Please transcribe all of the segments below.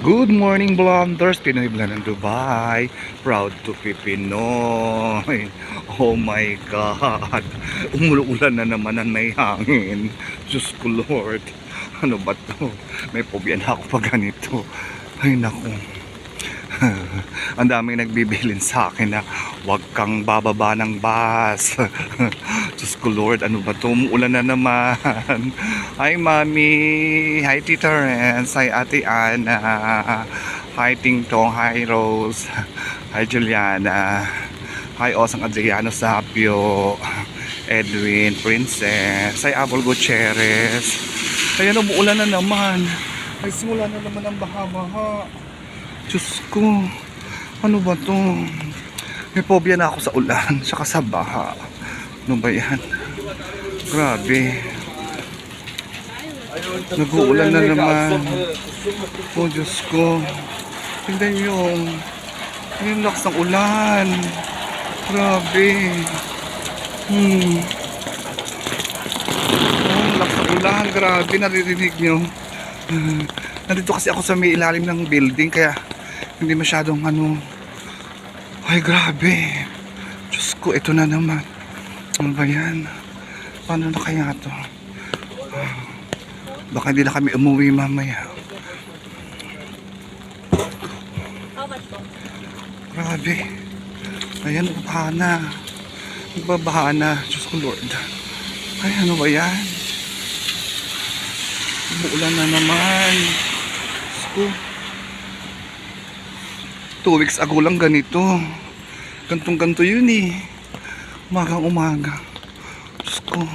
Good morning, Blonders! Pinoy Vlog ng Dubai. Proud to be Pinoy. Oh my God. Umuulan na naman at may hangin. Diyos ko Lord. Ano ba to? May phobia na ako pag ganito. Ay naku. Ang daming nagbibilin sa akin na huwag kang bababa ng bus. Diyos ko Lord, ano ba to? Umuulan na naman. Hi Mami. Hi Tita Renz. Hi Ate Ana. Hi Ting Tong. Hi Rose. Hi Juliana. Hi Osang Adriano Sapio. Edwin Princess. Hi Apple Gutierrez. Ayan, umuulan na naman. Ay, simula na naman ang baha-baha. Diyos ko, ano ba to? May phobia na ako sa ulan, saka sa baha. Ano ba yan? Grabe. Nag-uulan na naman. Oh Diyos ko. Tingnan yung lakas ng ulan. Grabe. Oh, lakas ng ulan. Grabe, naririnig nyo. Nandito kasi ako sa may ilalim ng building, kaya hindi masyadong ano. Ay grabe. Diyos ko, ito na naman. Ano ba yan? Paano na kaya to? Baka hindi na kami umuwi mamaya. Grabe. Ayan, baha na. Nagbabaha na. Diyos ko Lord. Ay, ano ba yan? Umuulan na naman. Diyos ko. 2 weeks ago lang ganito. Gantong-ganto yun eh. Umagang umaga. Diyos ko.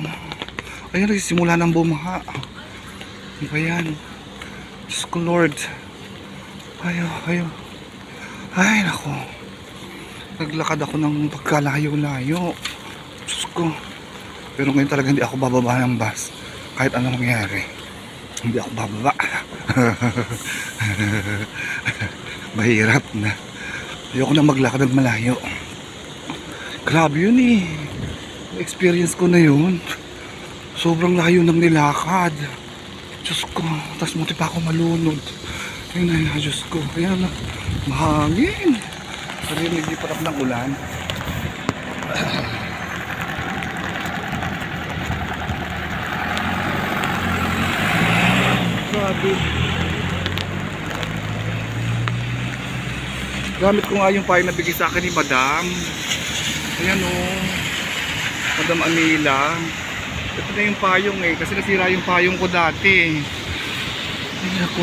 Ayan, nagsisimula ng bumaha. Ano ba yan? Diyos ko Lord. Ayaw. Ay, nako. Naglakad ako ng pagkalayo-layo. Diyos ko. Pero ngayon talaga hindi ako bababa ng bus. Kahit anong mangyari. Hindi ako bababa. Mahirap na. Ayoko na maglakad ng malayo. Grabe yun eh. Experience ko na yun. Sobrang layo ng nilakad. Diyos ko. Tapos muti pa ako malunod. Ayun na, Diyos ko. Ayan na. Mahangin. Narinig di parap ng ulan. Grabe. Gamit ko nga yung payo na bigay sa akin ni Madam. Ayan o. Madam Amila. Ito na yung payong eh. Kasi nasira yung payong ko dati. Ayan ako.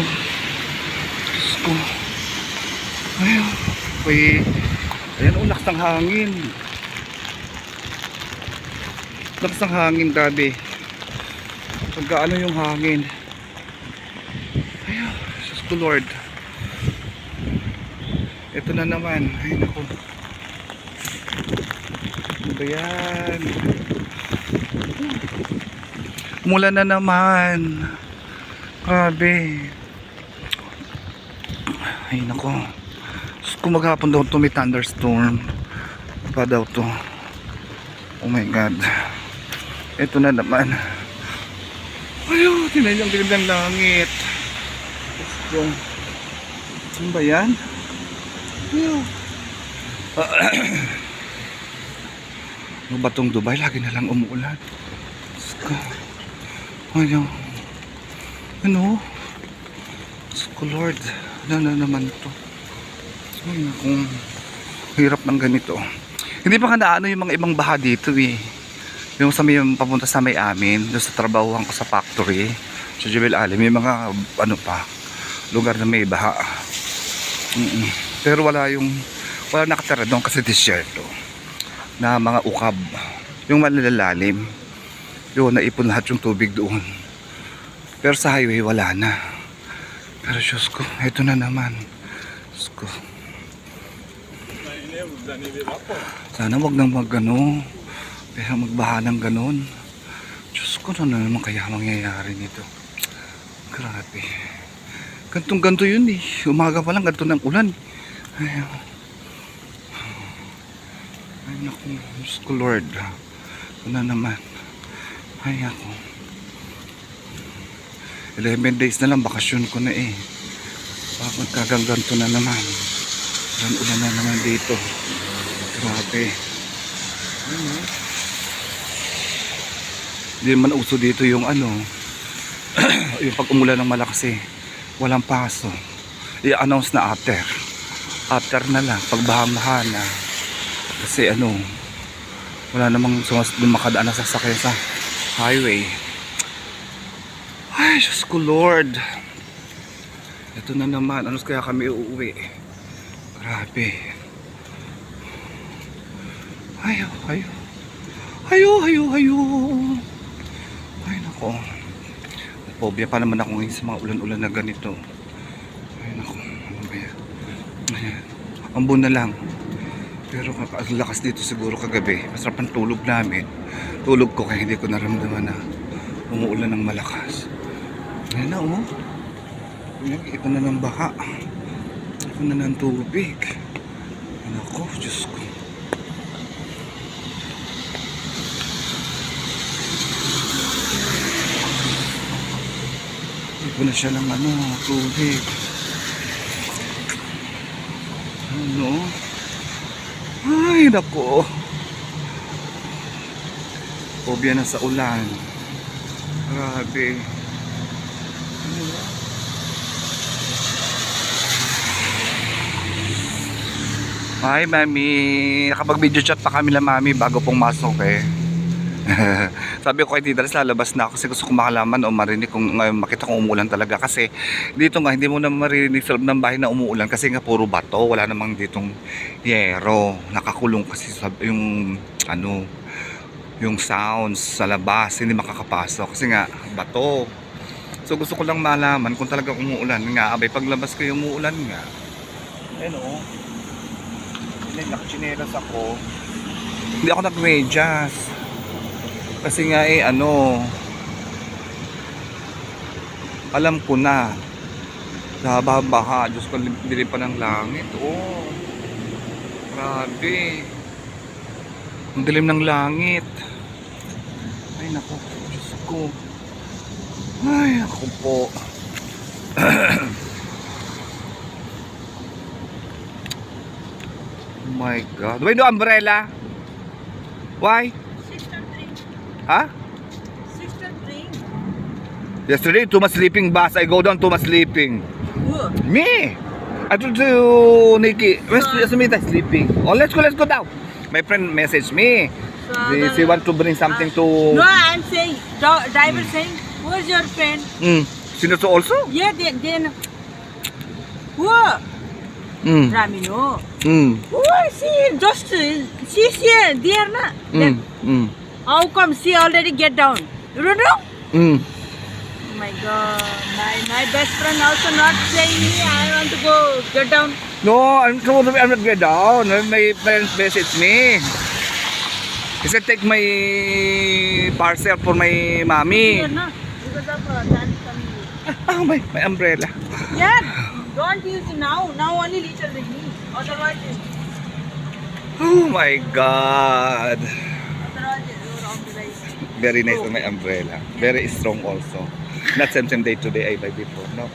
Diyos ko. Ayan. Okay. Ayan o. Lakas ng hangin. Lakas ng hangin dati. Pagkaano yung hangin. Ayan. Diyos ko Lord. Ito na naman. Ay naku. Ano ba yan? Umulan na naman. Grabe. Ay naku. Kung maghapon daw ito may thunderstorm. Pa daw to. Oh my God. Ito na naman. Ayun. Tinan yung dilim ng langit. Ano ba yan? Ano ba tong Dubai? Lagi na lang umuulan. Ayun. Ano? Lord. Ano na naman to? Ayun, kung hirap ng ganito. Hindi pa kanaano yung mga ibang baha dito eh. Yung sa may papunta sa may amin, doon sa trabahuhan ko sa factory, sa Jebel Ali, may mga ano pa, lugar na may baha. Pero wala nakatira doon kasi disyerto na mga ukab, yung malalalim yun, naipon lahat yung tubig doon. Pero sa highway wala na. Pero Diyos ko, ito na naman. Diyos ko, sana wag nang magano, kaya magbaha ng ganon. Diyos ko, ano na naman kaya mangyayari nito? Grabe. Gantong-ganto yun eh. Umaga pa lang ganto ng ulan. Ay naku, Diyos ko Lord. Ito na naman. Ay ako. 11 days na lang, bakasyon ko na eh. Bakit kagaganto na naman? Ulan na naman dito. Grabe. Hindi naman uso dito yung ano, yung pag umulan ng malakas eh. Walang paso. I-announce na after. After na lang, pagbaha na. Kasi ano, wala namang makadaan na sasakyan sa highway. Ay, Diyos ko Lord. Ito na naman, ano kaya kami uuwi? Grabe. Ayo. Ay, nako. Phobia pa naman ako ngayon sa mga ulan-ulan na ganito. Ay, nako. Ayan. Ambon na lang. Pero ang lakas dito siguro kagabi. Masarap ang tulog namin. Tulog ko kaya hindi ko naramdaman na umuulan ng malakas. Ayan na, oh. Ito na ng baha. Ito na ng tubig. Nako, Diyos ko. Ito na siya ng ano, tubig. Ano? Ay, nako. Phobia na sa ulan. Grabe. Hi, Mami. Nakapag-video chat pa kami lang, Mami, bago pong masok eh. Sabi ko kay Tita Liz, lalabas na ako kasi gusto ko makalaman o marinig kung makita kong umuulan talaga. Kasi dito nga, hindi mo na maririnig sa loob ng bahay na umuulan kasi nga puro bato. Wala namang ditong yero. Nakakulong kasi yung ano, yung sounds sa labas, hindi makakapasok kasi nga bato. So gusto ko lang malaman kung talaga umuulan nga. Abay, paglabas ko yung umuulan nga. Ayun o. Nakachinelas ako. Hindi ako nagmedyas. Kasi nga eh ano, alam ko na baha. Diyos ko, dilim pa ng langit. Oh, grabe. Ang dilim ng langit. Ay naku, Diyos ko. Ay naku po. Oh my God. Why no umbrella? Why? Huh? Sister drink. Yesterday, too much sleeping bus. I go down too much sleeping. Who? Me! I told you, Nikki. Where's Smita sleeping? Oh, let's go down. My friend messaged me. She want to bring something to... No, I'm saying, driver saying, who's your friend? Sino to also? Yeah, then who? Ramino. Who is she? Just, she's here, there, na. Then, how come she already get down? You don't know? Oh my God, my best friend also not saying me, I want to go get down. No, I'm not get down. My friend messaged me. He said take my parcel for my mommy. Here, na. Because of that coming. Oh, my umbrella. Yeah, don't use it now. Now only little rainy. Otherwise, Oh my God. otherwise, Very nice on my umbrella. Very strong also. Not same day today I buy before. No.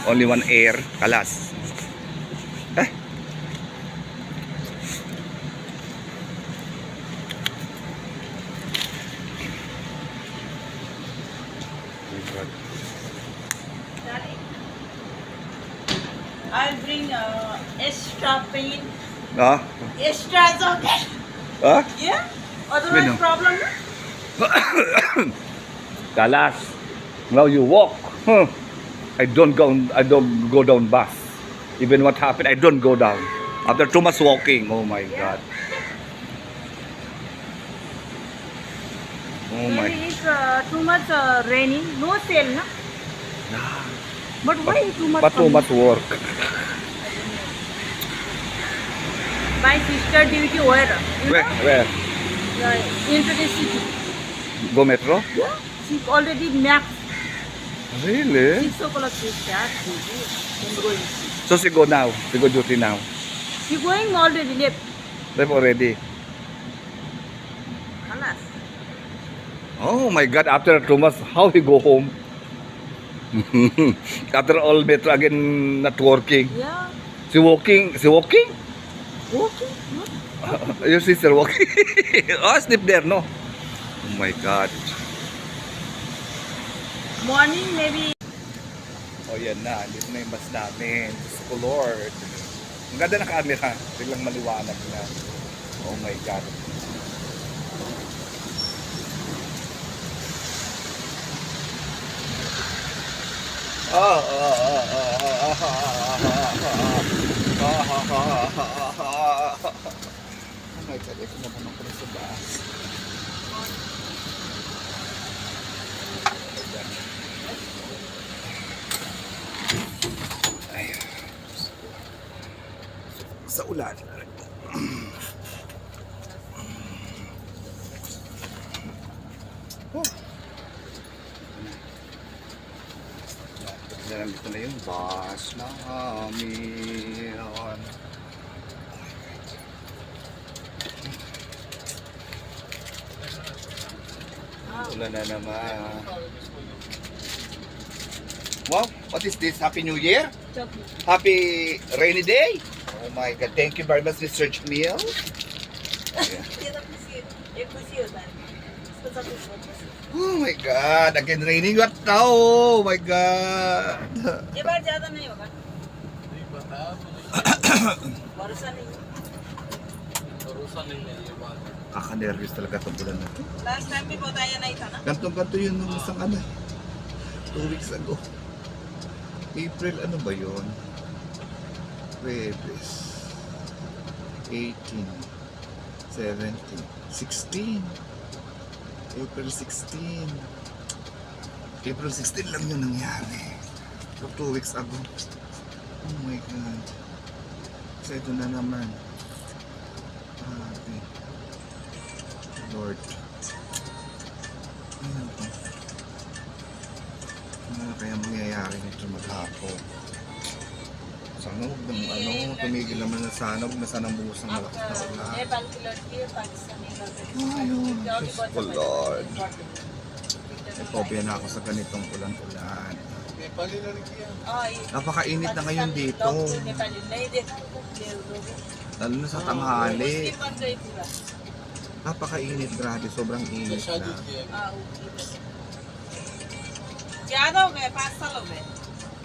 Only one air. Kalas. Eh. I'll bring extra paint. Ah? Extra is okay. Ah? Yeah? Otherwise, Bueno. problem? Kalas. Now you walk. Huh. I don't go down bus. Even what happened, I don't go down. After too much walking. Oh my God. Oh my. Maybe it's too much raining. No sale, na? But why too much? But too much work. My sister duty where? You Where? know? Where? Into the city. Go metro? Yeah. She already max. Really? 6 o'clock she start duty. Then going. So she go now. She go duty now. She going already left. Left already. Alas. Oh my God. After 2 months, how he go home? After all, Metro again not working. Yeah. She walking? Okay. Your sister walking? Oh, sleep there, no? Oh my God. Morning maybe. Oh, yan na. Dito na yung bus namin. Diyos ko, Lord. Ang ganda ng camera. Biglang maliwanag na. Oh my God. Oh my God, ito naman ako na sa bus. Ay. Sa ulan. Oh. Nandito na yung bus namin. Ulan na naman. Wow, what is this? Happy New Year? Chocolate. Happy rainy day? Oh my God, thank you very much, Mr. Jamil. Oh my God, again raining. What now? Oh my God. ये बार ज्यादा नहीं होगा भरोसा नहीं Kaka-nervous talaga itong bulan na ito. Last time भी बताया नहीं था ना Ganto-ganto yun nung isang 2 weeks ago. April, ano ba yun? Webes. 18, 17, 16. April 16. April 16 lang yun nangyari. So 2 weeks ago. Oh my God. So ito na naman. Grabe. Lord. Ayan po. Ano kaya mangyayari nito maghapon? Sana huwag nang tumigil naman na sana, huwag na sana buhos ng malakas na ulan. Nepal की लड़की है पाकिस्तानी लड़की Ayun, Diyos ko Lord. Napobya na ako sa ganitong ulan-ulan. Napakainit na ngayon dito. Nepali नहीं देखा Lalo na sa tanghali. Napakainit, grabe, sobrang init na. ज्यादा हो गए 5 साल हो गए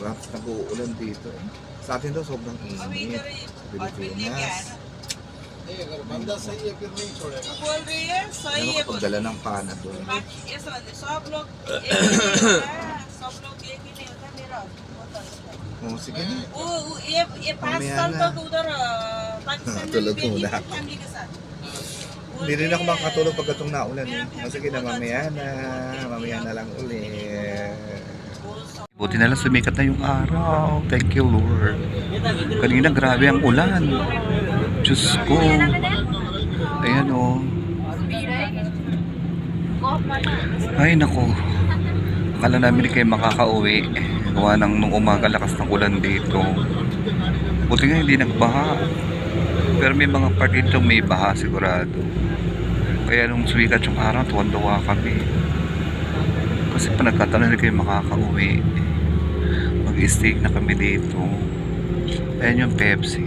Perhaps nag-uulan dito eh. Sa atin daw sobrang अभी init. इधर Sa और फिर लेके आया Pilipinas. ना बंदा सही है फिर नहीं छोड़ेगा तू बोल रही है सही Ano है kapagdala ng pana doon? बाकी ये समझ सब लोग एक ही नहीं होता है, सब लोग एक ही नहीं होता मेरा बहुत अच्छा है। Oh, sige na. वो ये 5 Mamaya साल na. तक उधर पाकिस्तान में Tulog गई थी muna. फैमिली के साथ Hindi rin ako makakatulog pag itong naulan eh. O sige na, mamaya na lang ulit. Buti na lang sumikat na yung araw. Thank you, Lord. Kanina grabe ang ulan. Diyos ko. Ayan o. Ay nako. Akala namin kayo makakauwi. Gawa nung umaga lakas ng ulan dito. Buti nga hindi nagbaha. Pero may mga part dito may baha sigurado. Kaya nung sumikat yung araw, tuwan-tuwa kami. Kasi pa nagkataon na kayo makakauwi. Mag-stay na kami dito. Ayan yung Pepsi.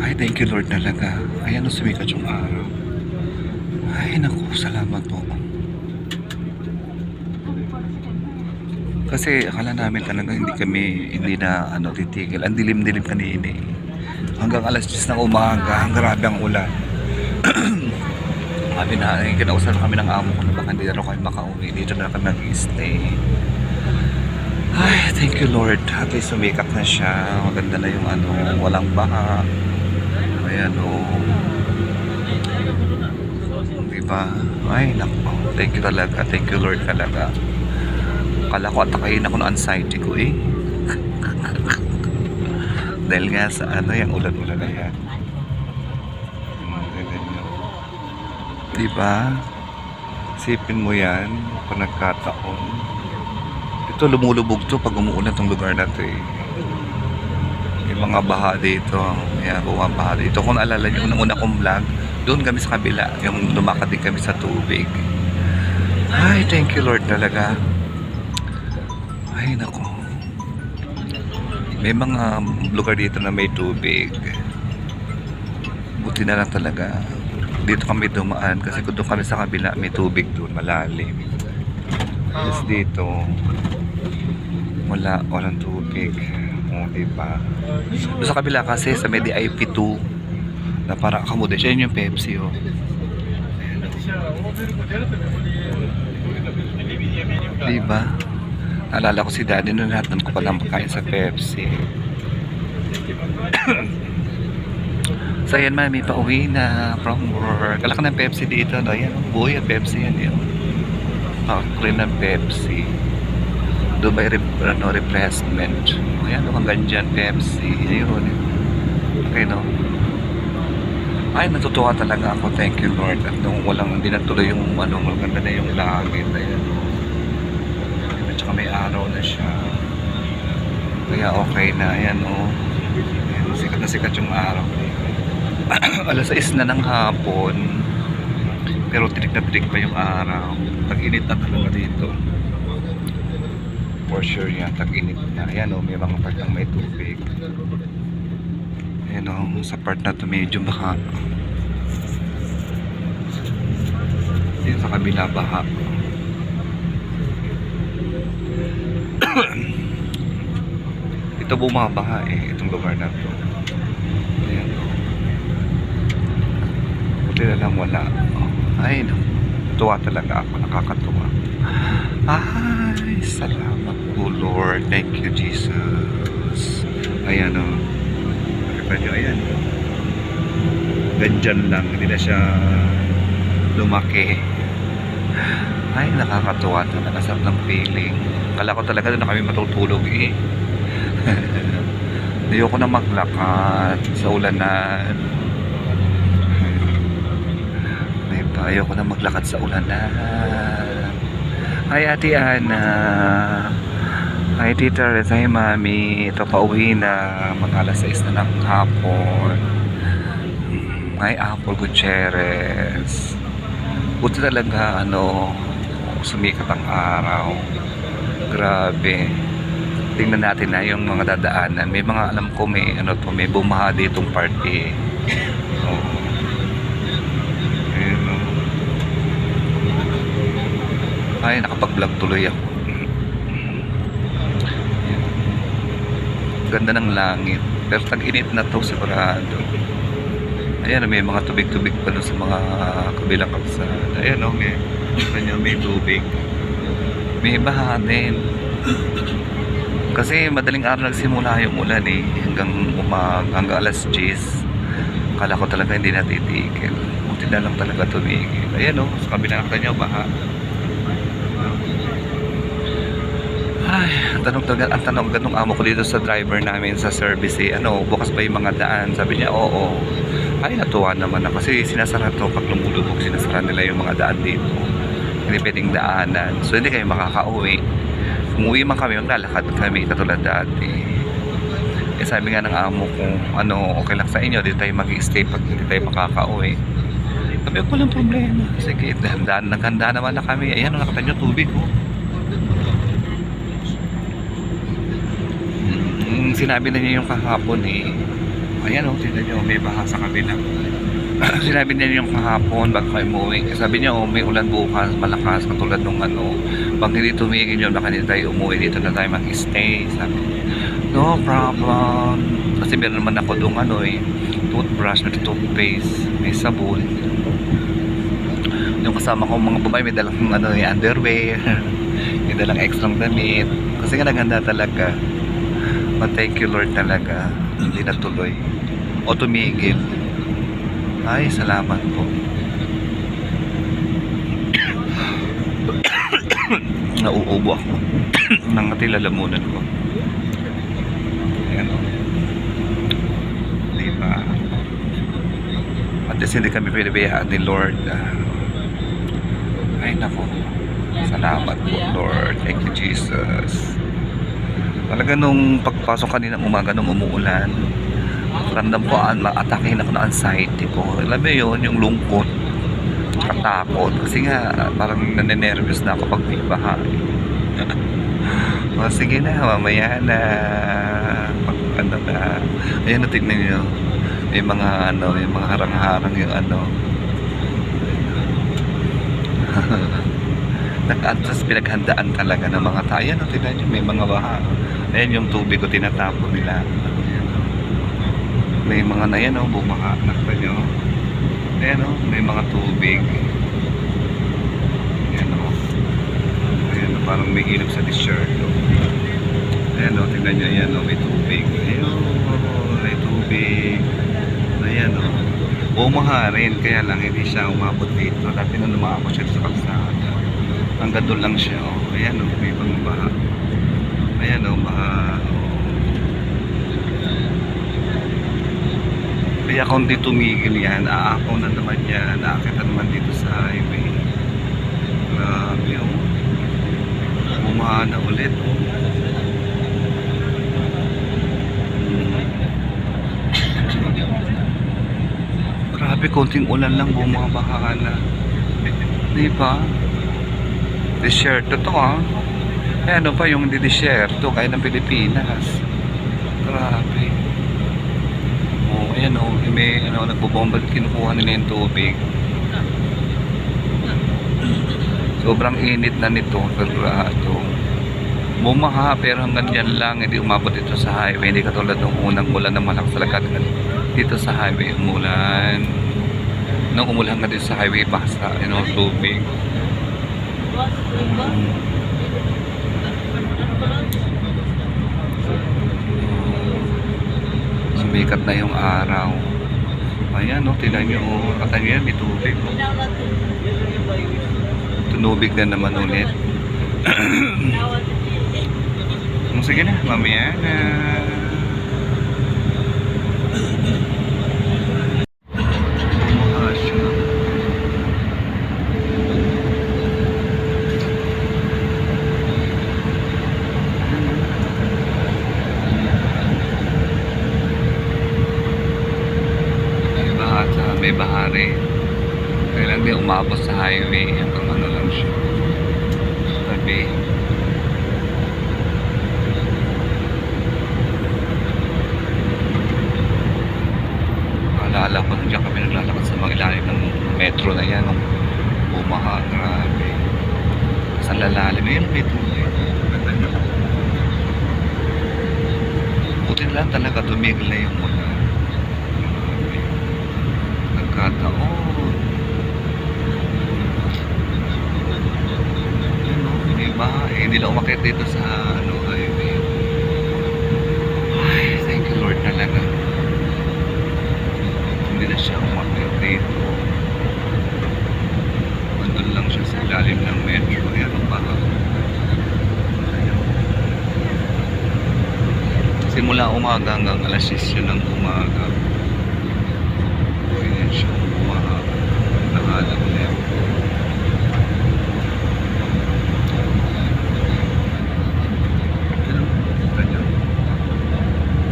Ay, thank you Lord talaga. Ayan nung sumikat yung araw. Ay, naku, salamat po. Kasi akala namin talaga hindi na titigil. Ang dilim-dilim kanina eh. Hanggang alas 10 ng umaga, ang grabe ang ulan. Kami na, kinausap kami ng amo ko na baka hindi na rin kami makauwi. Dito na kami nag-stay. Ay, thank you Lord. At least sumikat na siya. Maganda na yung walang baha. Ayan o. Diba? Ay, naku. Thank you talaga. Thank you Lord talaga. Akala ko atakayin ako ng anxiety ko eh. Dahil nga sa yung ulan-ulan na yan. Diba? Sipin mo yan kung nagkataon. Ito lumulubog to pag umuulan tong lugar na to eh. May mga baha dito. Ayan, bumabaha dito. Kung naalala nyo, unang-una kong vlog, doon kami sa kabila. Yung lumakad din kami sa tubig. Ay, thank you Lord talaga. Ay, nako. May mga lugar dito na may tubig. Buti na lang talaga. Dito kami dumaan kasi kung doon kami sa kabila may tubig doon, malalim. Yes, dito walang tubig. O, diba? Doon sa kabila kasi sa may IP2 na parang accommodation. Yan yung Pepsi, oh. Diba? Naalala ko si Daddy noon, lahat nun ko palang pagkain sa Pepsi. So ayan, mami, pauwi na from work. Alak ng Pepsi dito, no? Ayan, buhay ang Pepsi yan yun. Rin ng Pepsi. Dubai replacement. Ayan, hanggang dyan, Pepsi. Ayun. Okay, no? Ay, natutuwa talaga ako. Thank you, Lord. At nung hindi natuloy yung maganda na yung langit. Ayan. At saka may araw na siya. Kaya okay na. Ayan, oh. Ayan, sikat na sikat yung araw. Alas 6 na ng hapon. Pero tirik na tirik pa yung araw. Tag-init na talaga dito. For sure yan, tag-init na. Ayan, oh, may mga part ng may tubig. Ayan, oh, sa part na to medyo baha. Ayan, sa kabila baha. Ito bumabaha eh, itong lugar na to. Ayan, oh. Buti na lang wala. Ay, no. Tuwa talaga ako, nakakatuwa. Ay, salamat po Lord. Thank you Jesus. Ayan, o. Nakita nyo, ayan. Ganyan lang, hindi na siya lumaki. Ay, nakakatuwa talaga. Sarap ng feeling. Kala ko talaga doon na kami matutulog eh. Ayoko na maglakad sa ulanan. Diba? Ayoko na maglakad sa ulanan. Hi Ate Ana. Hi Tita Rez. Hi Mami. Ito pauwi na. Mag-alas 6 na ng hapon. Hi Apple Gutierrez. Buti talaga sumikat ang araw. Grabe. Tingnan natin na yung mga dadaanan. May mga alam ko may may bumaha ditong party. Oh. Ayun, oh. Ay, nakapag-vlog tuloy ako. Ganda ng langit. Pero tag-init na to sigurado. Ayan, may mga tubig-tubig pa doon sa mga kabilang kalsada. Ayan, may tubig. May baha din. Kasi madaling araw nagsimula yung ulan eh. Hanggang alas 10. Akala ko talaga hindi natitigil. Buti na lang talaga tumigil. Ayan, sa kabilang kanya baha. Ay, ang tanong ganung amo ko dito sa driver namin sa service eh, bukas ba yung mga daan? Sabi niya, oo. Ay, natuwa naman na kasi sinasara to pag lumulubog, sinasara nila yung mga daan dito. Hindi pwedeng daanan. So, hindi kayo makakauwi. Kung uwi man kami, maglalakad kami katulad dati. Eh, sabi nga ng amo kung okay lang sa inyo, dito tayo mag-stay pag hindi tayo makakauwi. Sabi ko, walang problema. Sige, naghanda naman na kami. Ayan, nakita nyo tubig ko. Sinabi na niya yung kahapon eh. Ayan tignan nyo, may baha sa kabila. Sinabi niya yung kahapon bago kayo umuwi. Sabi niya, may ulan bukas, malakas, katulad nung pag hindi tumigil yun, baka hindi tayo umuwi, dito na tayo mag-stay. Sabi niya, no problem. Kasi meron naman ako doon toothbrush, may toothpaste, may sabon. Yung kasama ko mga babae, may dalang underwear, may dalang extrang damit. Kasi nga naganda talaga. But thank you Lord talaga. Hindi natuloy. O tumigil. Ay, salamat po. Nauubo ako. Nangatilalamunan ko. Ayan o. Diba? At least hindi kami pinabayaan ni Lord. Ay, nako. Salamat po Lord. Thank you Jesus. Talaga nung pagpasok kanina umaga nung umuulan, ramdam ko atakehin ako ng anxiety ko. Alam mo yun, yung lungkot. katakot. Kasi nga, parang nanenervous na ako pag may baha. O sige na, mamaya na. Pag ano na. Ayan, tignan nyo. May mga ano, may mga harang-harang yung ano. Nag-adjust, pinaghandaan talaga ng mga tayo. Ayan, tignan nyo, may mga baha. Ayan yung tubig ko tinatapon nila. May mga na yan, bumaha. Nakita nyo. Ayan, may mga tubig. Ayan, ayan, parang may ilog sa t-shirt. Ayan, tingnan nyo, ayan, may tubig. Ayan, may tubig. Ayan, bumaha rin, kaya lang hindi siya umabot dito. Dati nung umabot siya sa kalsada, hanggang doon lang siya. Ayan, may ibang baha. Ayan, baha. Kaya kung di tumigil yan, aakaw na naman yan, aakit na naman dito sa highway. Grabe, bumaha na ulit, Grabe, konting ulan lang, bumabaha na. Di ba? Desierto to, Eh, ano pa yung desierto kaya ng Pilipinas? Grabe. Ayan, may nagbobomba, kinukuha nila yung tubig. Sobrang init na nito, sigurado. Bumaha pero hanggang dyan lang, hindi umabot dito sa highway. Hindi katulad ng unang ulan na malakas talaga dito sa highway. Umulan. Nung umulan nga dito sa highway, basta, tubig. Sumikat na yung araw. Ayan, tingnan nyo, kata nyo yan, may tubig. Tunubig na naman ulit. Sige na, mamaya na. May bahari. Kailan di umabot sa highway, hanggang ano lang siya. Tabi. Alala ko nung diyan kami naglalakad sa mga ilalim ng metro na yan. Bumaha, grabe. Sa lalalim, yun may tuloy. Buti lang talaga tumigil na yung mula. Nagkataon. Hindi ba? Hindi lang umakit dito sa highway. Ay, thank you Lord talaga. Hindi na siya umakit dito. Andun lang siya sa ilalim ng metro. Ayan ang baha. Simula umaga hanggang alas 6 yun ng umaga. Ayan siya, bumaha. Nakalang niya.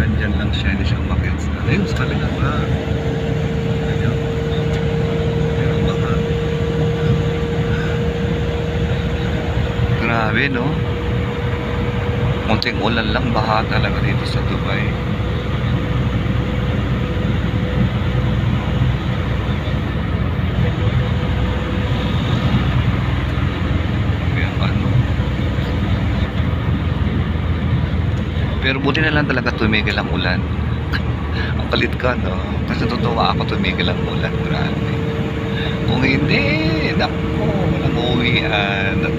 Nandyan lang siya, hindi siya umakit. Ayun, sa kabila ba? Ayan. Ayan, baha. Grabe, no? Munting ulan lang, baha talaga dito sa Dubai. Pero buti na lang talaga tumigil ang ulan. Ang palit ka, no? Kasi totoo ako, tumigil ang ulan. Grabe. Kung hindi, naku, walang uwian. At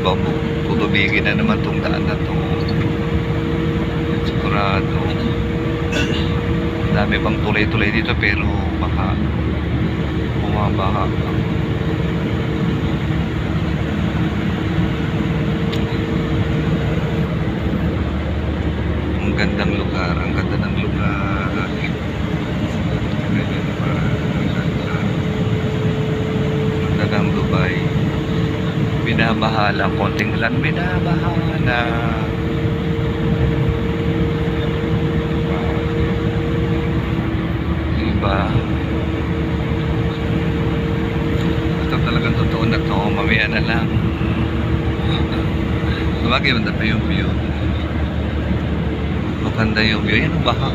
bubigin na naman itong daan na to. Sigurado. Dami pang tulay-tulay dito pero baka bumabaha. Ang gandang lugar, ang ganda ng lugar. Ang gandang Dubai. Binabaha lang, konting lang binabaha na. Diba? Ito talagang totoo na to. Mamaya na lang. Sabagay, maganda pa yung view. Maganda yung view. Yan ang baha.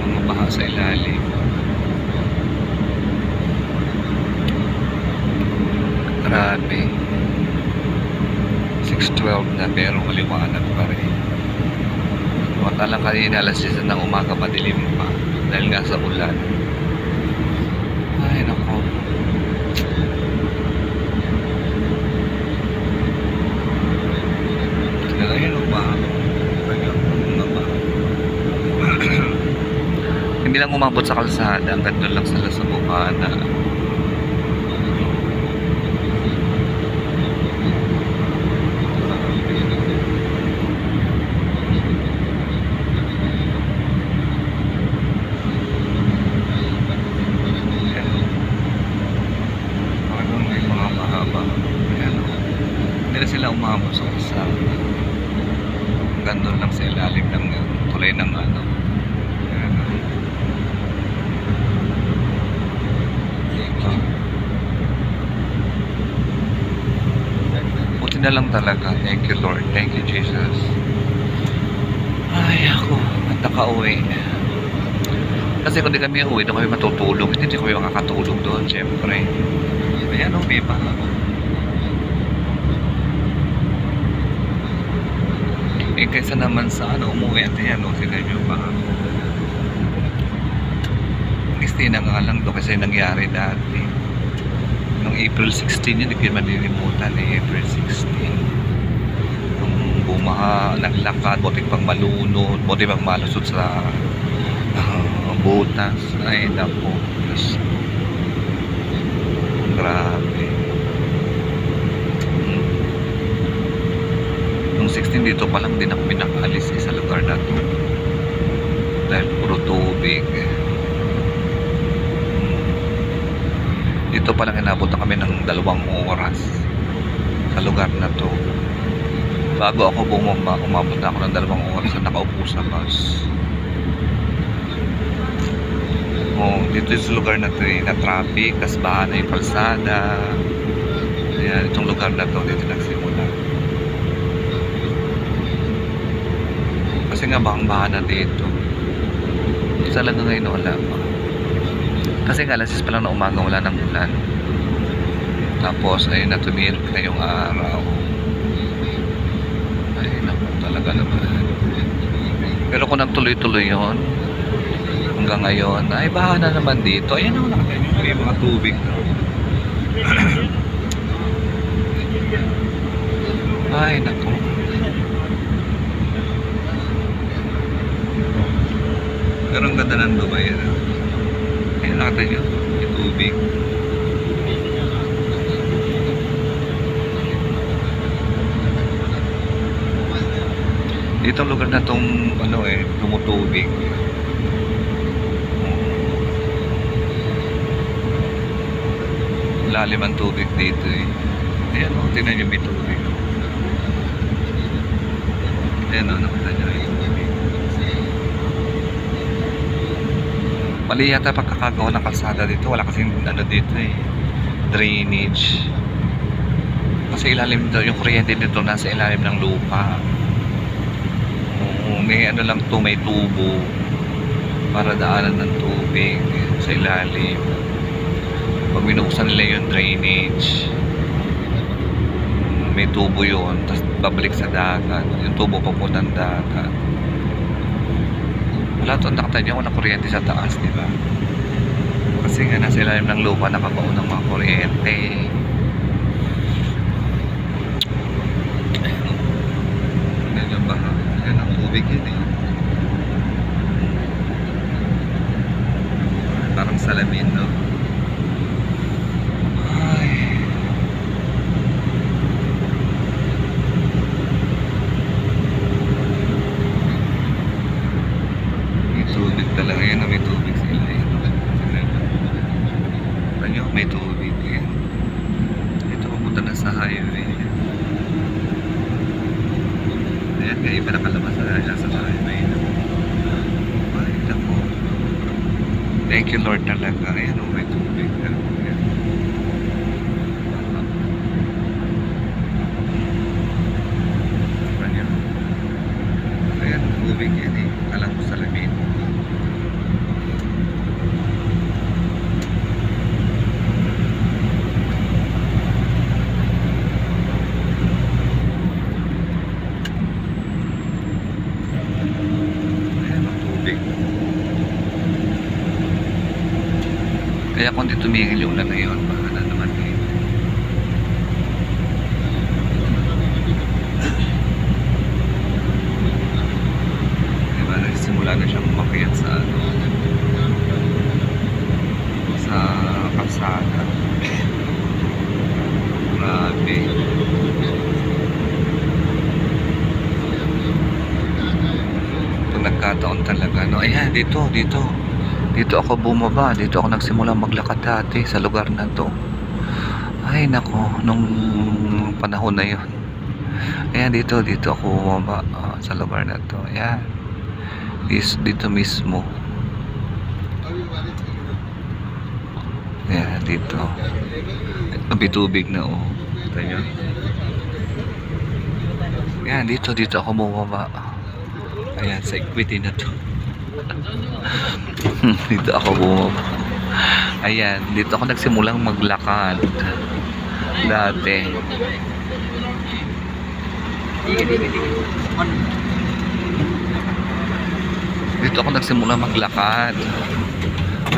Mga baha sa ilalim. Grabe. 6:12 na pero maliwanag pa rin. Matalang kanina alas 6 ng umaga madilim pa dahil nga sa ulan. Ay nako. Ayun ba? Hindi lang umabot sa kalsada, hanggang doon lang sila sa bukana. Hindi na sila umabot sa kalsada. Hanggang doon lang sa ilalim ng tulay ng ano. Buti na lang talaga. Thank you Lord. Thank you Jesus. Ay ako. At nakauwi. Kasi kung di kami uwi, doon kami matutulog. Hindi kami makakatulog doon. Siyempre. Ayan o, may pa. Eh kaysa naman sa ano, umuwi at yan o, sila nyo pa. Gusto na nga lang doon kasi nangyari dati. Noong April 16 yun, hindi ko malilimutan eh, April 16. Nung bumaha, naglakad, buti pang malunod, buti pang malusot sa butas. Ay, napo. Grabe. Nung 16 dito pa lang din ako pinakalis sa lugar na to. Dahil puro tubig. Dito pa lang inabot na kami ng 2 oras sa lugar na to. Bago ako bumaba, umabot na ako ng 2 oras na nakaupo sa bus. Oh, dito sa lugar na to na traffic, tas baha na yung kalsada. Ayan, itong lugar na to dito nagsimula. Kasi nga bahang-baha na dito. Talaga ngayon wala pa. Kasi nga alas 6 pa lang na umaga wala ng ulan. Tapos ayun na tumilip na yung araw. Ay naku talaga naman. Pero kung nagtuloy-tuloy yun hanggang ngayon, ay baha na naman dito. Ayan ako nakakanya yung mga tubig. Ay naku. Pero ang ganda ng Dubai. Ayun natin yun, yung tubig. Dito ang lugar na itong ano tumutubig. Lalim ang tubig dito eh. Ayan o, tingnan nyo may tubig. Ayan o, nakita nyo yung tubig. Mali yata pagkakagawa ng kalsada dito. Wala kasing ano dito eh, drainage. Kasi ilalim dito, yung kuryente dito nasa ilalim ng lupa. May ano lang to, may tubo para daanan ng tubig sa ilalim. Pag binuksan nila yung drainage, may tubo yun, tapos babalik sa dagat. Yung tubo papuntang dagat. Wala to, nakita niyo walang kuryente sa taas, di ba? Kasi nga nasa ilalim ng lupa nakabaon ng mga kuryente. Medyo baha. Yan ang tubig yun eh. Parang salamin, no? Ay. May tubig talaga yan. May tubig sila yun. Ano may tubig yan. Ito pupunta na sa highway. Ayan, kaya iba nakalabas na sa highway. Ay, ako. Thank you Lord talaga. Ayan, oh, may tubig. Ayan. Ayan. Ayan, tubig yan eh. Alam ko sa lamin. Ayan, ang tubig. Kaya kung di tumigil yung ulan na yun, baka na naman eh. Diba, nagsimula na siyang umakyat sa ano, sa kalsada. Grabe. Pag nagkataon talaga, no? Ayan, dito ako bumaba, dito ako nagsimula maglakad dati sa lugar na to. Ay nako, nung panahon na yun. Ayan, dito ako bumaba sa lugar na to. Ayan, dito mismo. Ayan, dito tubig na oh. Ito nyo. Ayan, dito ako bumaba. Ayan, sa equity na to. Dito ako bumaba. Ayan, dito ako nagsimulang maglakad dati. Dito ako nagsimulang maglakad.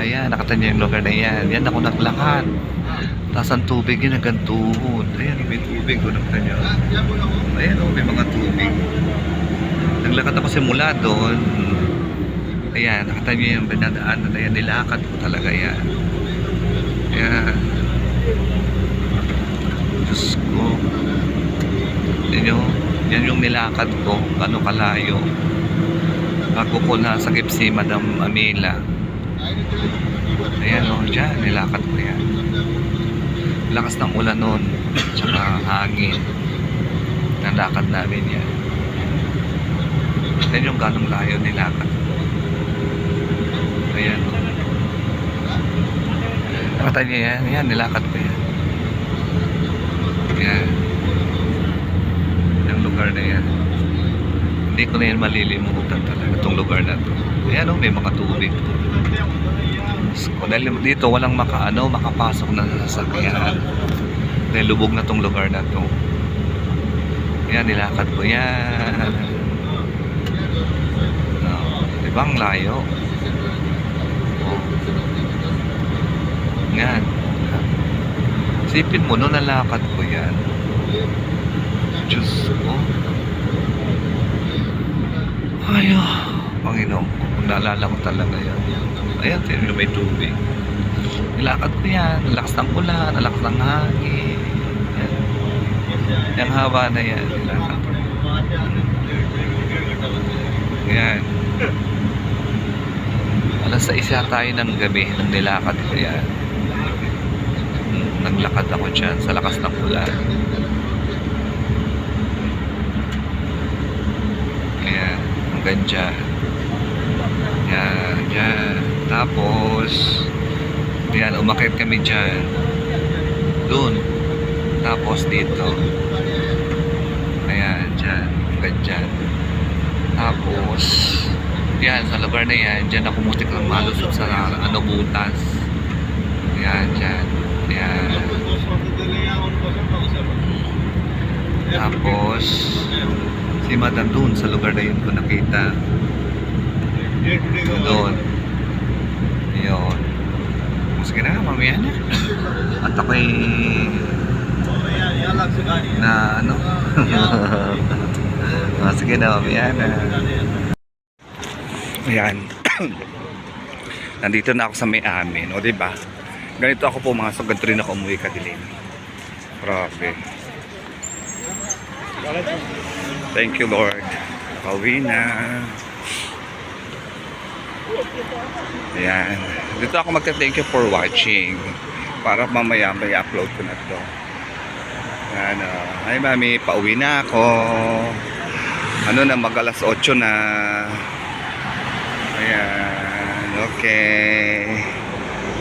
Ayan, nakatanya yung lugar na yan. Yan ako naglakad. Tapos ang tubig yun hanggang tuhod. Ayan, may tubig ko nakatanya. Ayan, may mga tubig. Naglakad ako simula doon. Ayan, nakita nyo yung binadaanan na yan. Nilakad ko talaga yan. Ayan. Diyos ko. Yan yung nilakad ko. Gano'ng kalayo. Bago ko nasagip si Madam Amila. Ayan o, dyan. Nilakad ko yan. Lakas ng ulan nun. Tsaka hangin. Nalakad namin yan. Yan yung gano'ng layo nilakad. Ayan. Nakita niya yan. Yan, nilakad ko yan. Yan. Yung lugar na yan. Hindi ko na yan malilimutan talaga itong lugar na to. Ayan o, may mga tubig. Dahil dito walang makapasok na sasakyan. Dahil lubog na itong lugar na to. Ayan, nilakad ko yan. Ibang layo. Yan. Sipin mo, no, nalakad ko yan. Diyos ko. Ay, Panginoon ko. Kung naalala ko talaga yan. Ayan, tiyo may tubig. Nilakad ko yan. Nalakas ng ulan, nalakas ng hangin. Yan. Yung haba na yan. Nilakad ko. Yan. Alas 6 tayo ng gabi nang nilakad ko yan. Naglakad ako dyan sa lakas ng ulan. Ayan, hanggang dyan. Yan, dyan. Tapos, yan, umakit kami dyan. Doon. Tapos dito. Ayan, dyan. Hanggang dyan. Tapos, yan, sa lugar na yan, dyan ako mutik lang malusot sa butas. Yan, dyan. Yan. Tapos, si Madam doon sa lugar na yun ko nakita. Doon. Yun. Sige na, mamaya na. At ako'y na ano. Sige na, mamaya na. Ayan. Nandito na ako sa may amin, o diba? Ganito ako pumasok, ganito rin ako umuwi kadilim. Grabe. Thank you Lord. Pauwi na. Ayan. Dito ako magta-thank you for watching. Para mamaya may upload ko na to. Ayan. Hi mami, pauwi na ako. Ano na, mag alas 8 na. Ayan. Okay.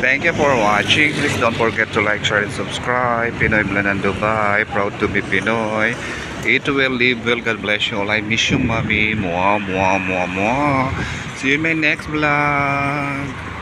Thank you for watching. Please don't forget to like, share, and subscribe. Pinoy Blanan Dubai. Proud to be Pinoy. Eat well, live well. God bless you all. I miss you, mommy. Mwah, mwah, mwah, mwah. See you in my next vlog.